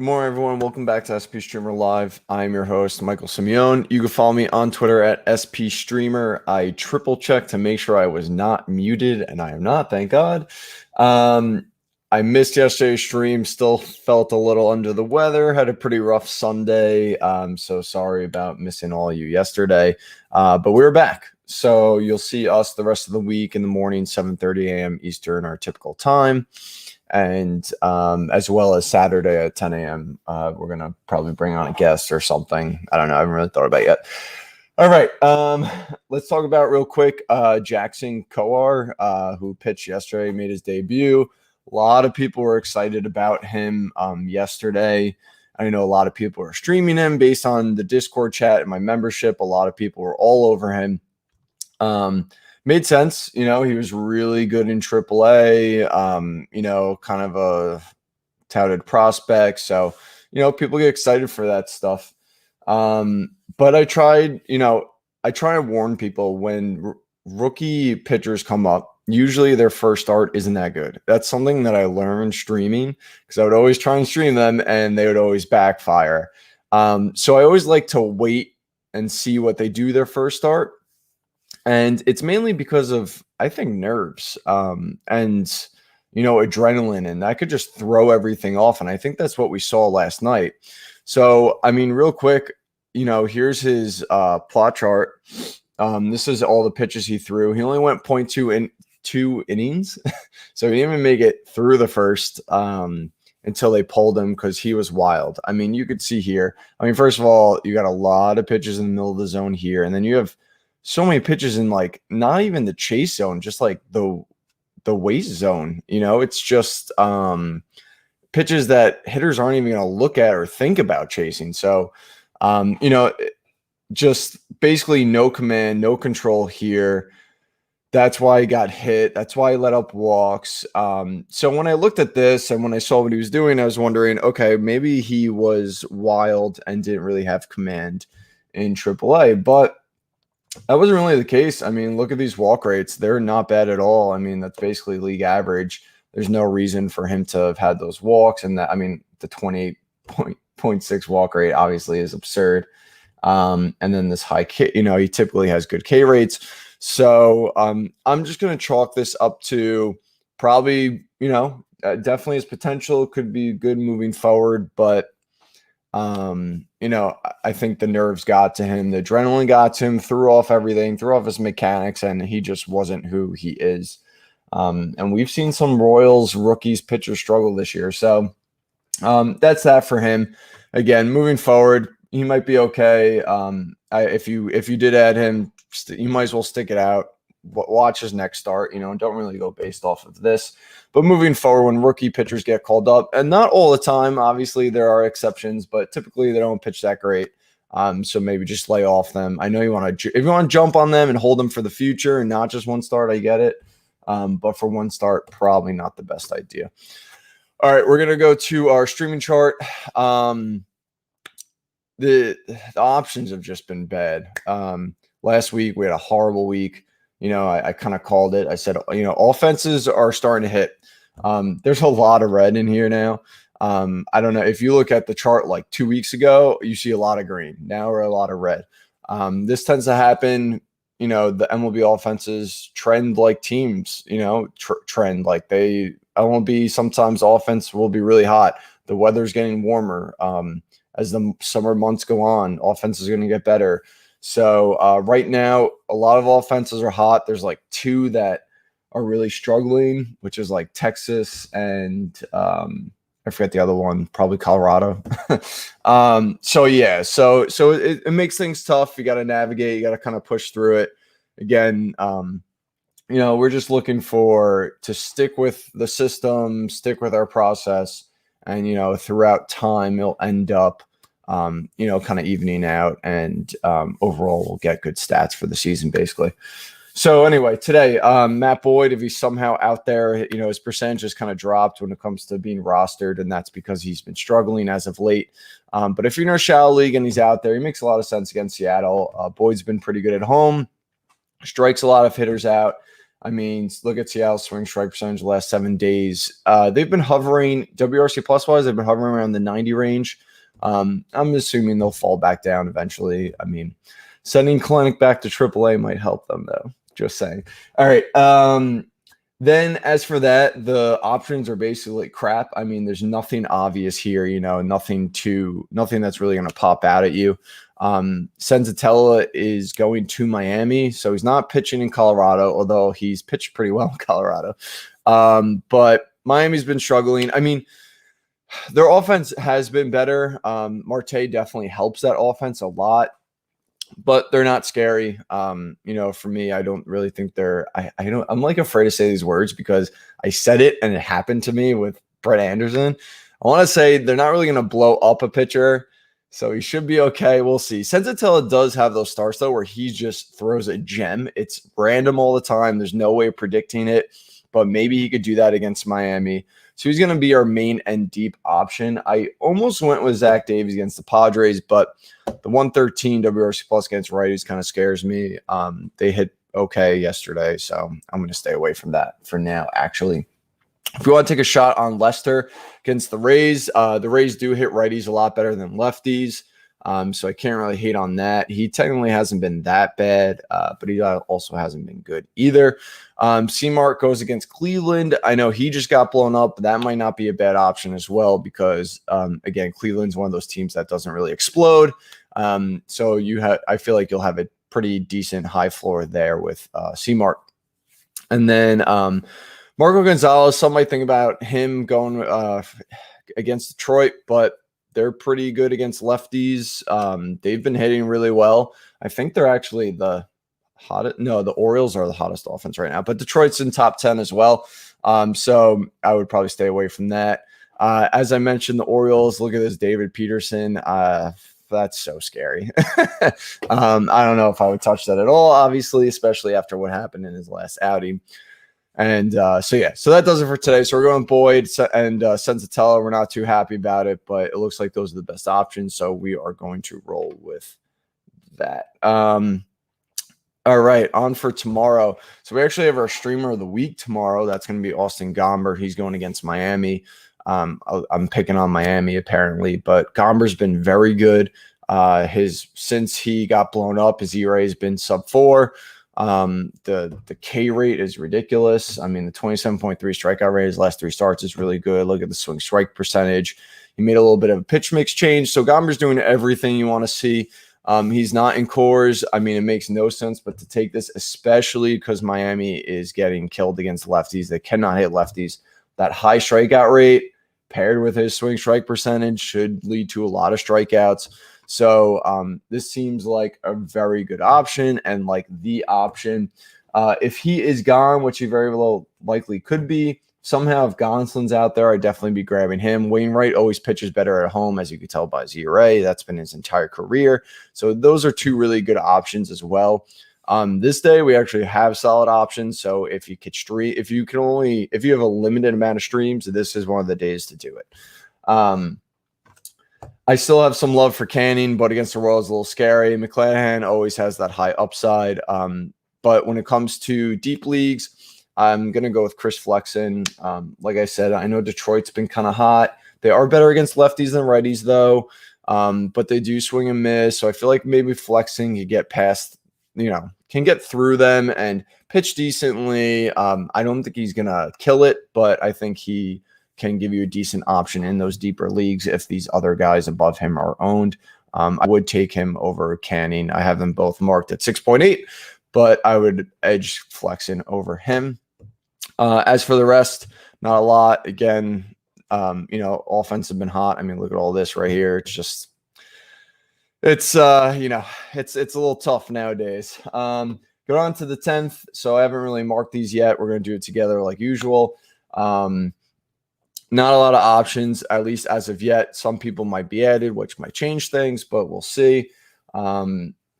Good morning, everyone. Welcome back to SP Streamer Live. I'm your host, Michael Simione. You can follow me on Twitter at SP Streamer. I triple checked to make sure I was not muted, and I am not, thank God. I missed yesterday's stream, still felt a little under the weather, had a pretty rough Sunday. So sorry about missing all of you yesterday, but we're back. So you'll see us the rest of the week in the morning, 7:30 a.m. Eastern, our typical time. And as well as Saturday at 10 a.m. We're going to probably bring on a guest or something. I don't know. I haven't really thought about it yet. All right. Let's talk about real quick Jackson Kowar, who pitched yesterday, made his debut. A lot of people were excited about him yesterday. I know a lot of people are streaming him based on the Discord chat and my membership. A lot of people were all over him. Made sense. He was really good in AAA, kind of a touted prospect. So, people get excited for that stuff. But I try to warn people when rookie pitchers come up, usually their first start isn't that good. That's something that I learned streaming because I would always try and stream them and they would always backfire. So I always like to wait and see what they do their first start. And it's mainly because of, I think, nerves and, adrenaline, and that could just throw everything off. And I think that's what we saw last night. So, real quick, here's his plot chart. This is all the pitches he threw. He only went 0.2 in 2 innings. So he didn't even make it through the first until they pulled him because he was wild. You could see here. First of all, you got a lot of pitches in the middle of the zone here. And then you have so many pitches in not even the chase zone, just like the waste zone. It's just pitches that hitters aren't even going to look at or think about chasing. So, just basically no command, no control here. That's why he got hit. That's why he let up walks. So when I looked at this and when I saw what he was doing, I was wondering, okay, maybe he was wild and didn't really have command in AAA, but that wasn't really the case. Look at these walk rates. They're not bad at all. That's basically league average. There's no reason for him to have had those walks. And that, the 28.6 walk rate obviously is absurd. And then this high K, he typically has good K rates. So I'm just going to chalk this up to probably, definitely his potential could be good moving forward. But I think the nerves got to him, the adrenaline got to him, threw off everything, threw off his mechanics, and he just wasn't who he is. And we've seen some Royals rookies pitchers struggle this year. So that's that for him. Again, moving forward, he might be okay. If you did add him, you might as well stick it out. Watch his next start, don't really go based off of this. But moving forward, when rookie pitchers get called up, and not all the time, obviously there are exceptions, but typically they don't pitch that great. So maybe just lay off them. I know if you want to jump on them and hold them for the future and not just one start, I get it. But for one start, probably not the best idea. All right, we're going to go to our streaming chart. The options have just been bad. Last week, we had a horrible week. I kind of called it. I said, offenses are starting to hit. There's a lot of red in here now. I don't know. If you look at the chart like 2 weeks ago, you see a lot of green. Now we're a lot of red. This tends to happen. The MLB offenses trend like teams, trend like MLB sometimes offense will be really hot. The weather's getting warmer. As the summer months go on, offense is going to get better. So right now, a lot of offenses are hot. There's like 2 that are really struggling, which is like Texas and I forget the other one, probably Colorado. So it makes things tough. You got to navigate. You got to kind of push through it. Again, we're just looking to stick with the system, stick with our process, and throughout time, it'll end up kind of evening out, and overall we'll get good stats for the season, basically. So anyway, today, Matt Boyd, if he's somehow out there, his percentage has kind of dropped when it comes to being rostered, and that's because he's been struggling as of late. But if you're in a shallow league and he's out there, he makes a lot of sense against Seattle. Boyd's been pretty good at home, strikes a lot of hitters out. I mean, look at Seattle's swing strike percentage the last 7 days. They've been hovering, WRC plus wise, they've been hovering around the 90 range. I'm assuming they'll fall back down eventually. I mean, sending Clinic back to AAA might help them, though. Just saying. All right. Then as for that, the options are basically crap. I mean, there's nothing obvious here, nothing that's really going to pop out at you. Senzatella is going to Miami, so he's not pitching in Colorado, although he's pitched pretty well in Colorado. But Miami's been struggling. I mean, their offense has been better. Marte definitely helps that offense a lot, but they're not scary. For me, I don't really think I'm like afraid to say these words because I said it and it happened to me with Brett Anderson. I want to say they're not really going to blow up a pitcher, so he should be okay. We'll see. Senzatella does have those starts, though, where he just throws a gem. It's random all the time. There's no way of predicting it, but maybe he could do that against Miami. So he's going to be our main and deep option. I almost went with Zach Davies against the Padres, but the 113 WRC plus against righties kind of scares me. They hit okay yesterday, so I'm going to stay away from that for now, actually. If you want to take a shot on Lester against the Rays do hit righties a lot better than lefties. So I can't really hate on that. He technically hasn't been that bad, but he also hasn't been good either. C-Mark goes against Cleveland. I know he just got blown up, but that might not be a bad option as well because, again, Cleveland's one of those teams that doesn't really explode. So I feel like you'll have a pretty decent high floor there with C-Mark. And then Marco Gonzalez, some might think about him going against Detroit, but they're pretty good against lefties. They've been hitting really well. I think they're actually the hottest. No, the Orioles are the hottest offense right now, but Detroit's in top 10 as well. So I would probably stay away from that. As I mentioned, the Orioles, look at this David Peterson. That's so scary. I don't know if I would touch that at all, obviously, especially after what happened in his last outing. And so that does it for today. So we're going Boyd and Senzatella. We're not too happy about it, but it looks like those are the best options. So we are going to roll with that. All right, on for tomorrow. So we actually have our streamer of the week tomorrow. That's going to be Austin Gomber. He's going against Miami. I'm picking on Miami apparently, but Gomber's been very good. Since he got blown up, his ERA has been sub 4. The K rate is ridiculous. I mean, the 27.3 strikeout rate his last 3 starts is really good. Look at the swing strike percentage. He made a little bit of a pitch mix change. So Gomber's doing everything you want to see. He's not in cores. I mean, it makes no sense, but to take this, especially because Miami is getting killed against lefties. They cannot hit lefties. That high strikeout rate paired with his swing strike percentage should lead to a lot of strikeouts. So this seems like a very good option and like the option. If he is gone, which he very well likely could be, somehow if Gonsolin's out there, I'd definitely be grabbing him. Wainwright always pitches better at home, as you can tell by his ERA. That's been his entire career. So those are 2 really good options as well. This day we actually have solid options. So if you could stream, if you have a limited amount of streams, this is one of the days to do it. I still have some love for Canning, but against the Royals, a little scary. McClanahan always has that high upside. But when it comes to deep leagues, I'm going to go with Chris Flexen. Like I said, I know Detroit's been kind of hot. They are better against lefties than righties, though. But they do swing and miss. So I feel like maybe Flexen can get past, can get through them and pitch decently. I don't think he's going to kill it, but I think he can give you a decent option in those deeper leagues if these other guys above him are owned. I would take him over Canning. I have them both marked at 6.8, but I would edge Flexen over him. As for the rest, not a lot. Again, offense have been hot. I mean, look at all this right here. It's a little tough nowadays. Go on to the 10th. So I haven't really marked these yet. We're going to do it together like usual. Not a lot of options, at least as of yet. Some people might be added, which might change things, but we'll see. All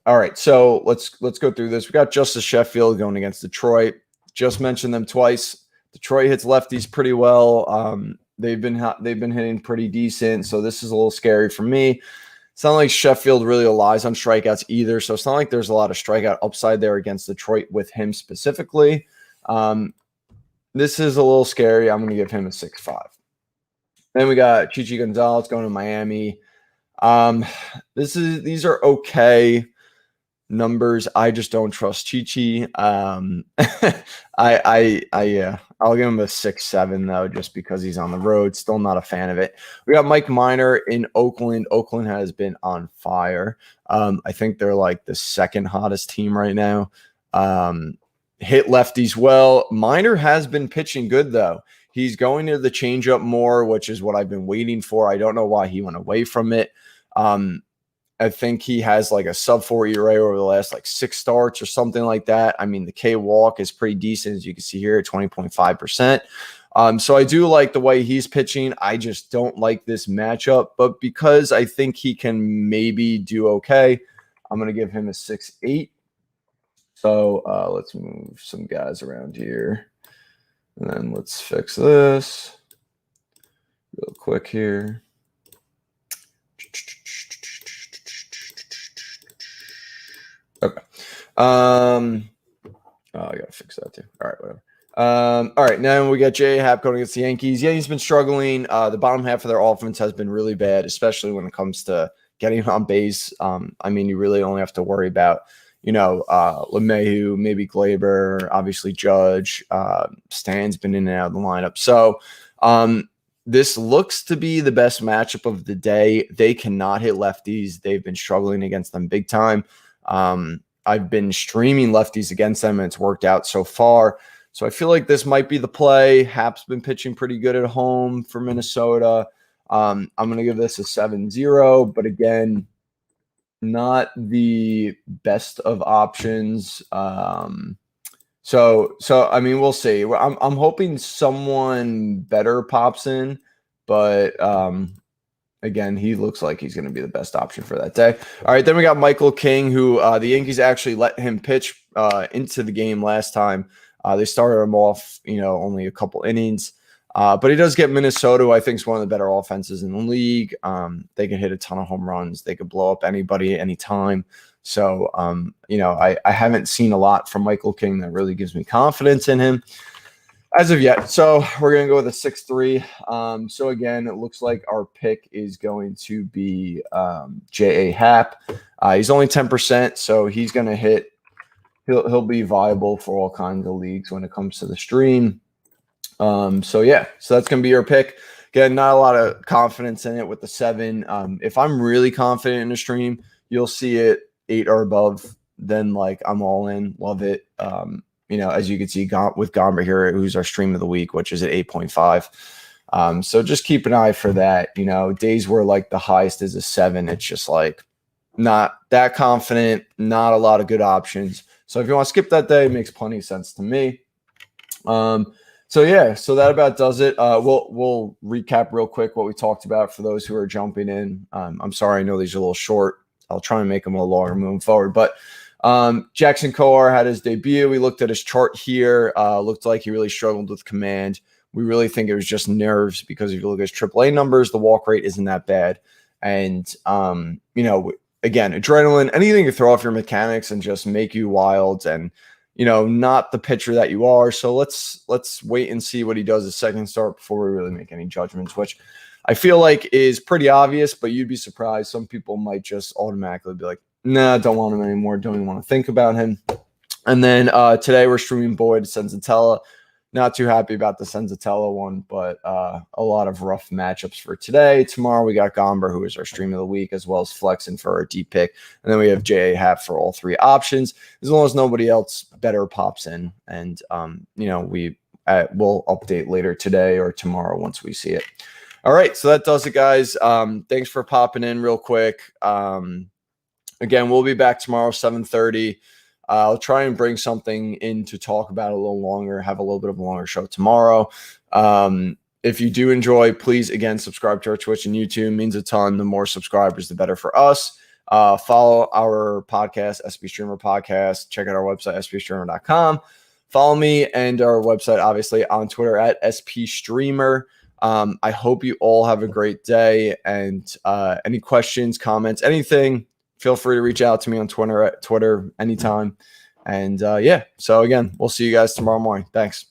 right, so let's go through this. We got Justice Sheffield going against Detroit. Just mentioned them twice. Detroit hits lefties pretty well. They've been hitting pretty decent, so this is a little scary for me. It's not like Sheffield really relies on strikeouts either, so it's not like there's a lot of strikeout upside there against Detroit with him specifically. This is a little scary. I'm going to give him a 6.5. Then we got Chichi Gonzalez going to Miami. These are okay numbers. I just don't trust Chichi. I'll give him a 6.7 though, just because he's on the road. Still not a fan of it. We got Mike Minor in Oakland. Oakland has been on fire. I think they're like the second hottest team right now. Hit lefties well. Minor has been pitching good though. He's going to the changeup more, which is what I've been waiting for. I don't know why he went away from it. I think he has like a sub-4 ERA over the last like 6 starts or something like that. I mean, the K walk is pretty decent, as you can see here, at 20.5%. So I do like the way he's pitching. I just don't like this matchup. But because I think he can maybe do okay, I'm going to give him a 6.8. So let's move some guys around here. And then let's fix this real quick here. Okay. I gotta fix that too. All right, whatever. All right, now we got J.A. Happ going against the Yankees. Yeah, he's been struggling. The bottom half of their offense has been really bad, especially when it comes to getting on base. I mean, you really only have to worry about, LeMahieu, maybe Glaber, obviously Judge. Stan's been in and out of the lineup. So this looks to be the best matchup of the day. They cannot hit lefties. They've been struggling against them big time. I've been streaming lefties against them, and it's worked out so far. So I feel like this might be the play. Happ's been pitching pretty good at home for Minnesota. I'm going to give this a 7-0, but again, not the best of options. So I mean, we'll see. I'm hoping someone better pops in, but again, he looks like he's going to be the best option for that day. All right, then we got Michael King, who the Yankees actually let him pitch into the game last time. They started him off, only a couple innings. But he does get Minnesota, who I think is one of the better offenses in the league. They can hit a ton of home runs. They could blow up anybody anytime. So, I haven't seen a lot from Michael King that really gives me confidence in him as of yet. So we're going to go with a 6.3. So again, it looks like our pick is going to be J.A. Happ. He's only 10%, so he's going to hit. He'll be viable for all kinds of leagues when it comes to the stream. So that's going to be your pick. Again, not a lot of confidence in it with the 7. If I'm really confident in the stream, you'll see it 8 or above. Then I'm all in, love it. As you can see with Gomber here, who's our stream of the week, which is at 8.5. So just keep an eye for that. Days where the highest is a 7, it's just not that confident, not a lot of good options. So if you want to skip that day, it makes plenty of sense to me. So that about does it. We'll recap real quick what we talked about for those who are jumping in. I'm sorry, I know these are a little short. I'll try and make them a little longer moving forward. But Jackson Kowar had his debut. We looked at his chart here. Looked like he really struggled with command. We really think it was just nerves, because if you look at his AAA numbers, the walk rate isn't that bad. And, again, adrenaline, anything to throw off your mechanics and just make you wild and, not the pitcher that you are. So let's wait and see what he does his second start before we really make any judgments, which I feel like is pretty obvious, but you'd be surprised. Some people might just automatically be like, nah, don't want him anymore. Don't even want to think about him. And then today we're streaming Boyd Senzatella. Not too happy about the Senzatella one, but a lot of rough matchups for today. Tomorrow we got Gomber, who is our stream of the week, as well as Flexen for our deep pick. And then we have J.A. Happ for all 3 options, as long as nobody else better pops in. And, we'll update later today or tomorrow once we see it. All right, so that does it, guys. Thanks for popping in real quick. Again, we'll be back tomorrow, 7:30. I'll try and bring something in to talk about a little longer, have a little bit of a longer show tomorrow. If you do enjoy, please, again, subscribe to our Twitch and YouTube. It means a ton. The more subscribers, the better for us. Follow our podcast, SP Streamer Podcast. Check out our website, spstreamer.com. Follow me and our website, obviously, on Twitter at SP Streamer. I hope you all have a great day. And any questions, comments, anything, feel free to reach out to me on Twitter anytime. And yeah, so again, we'll see you guys tomorrow morning. Thanks.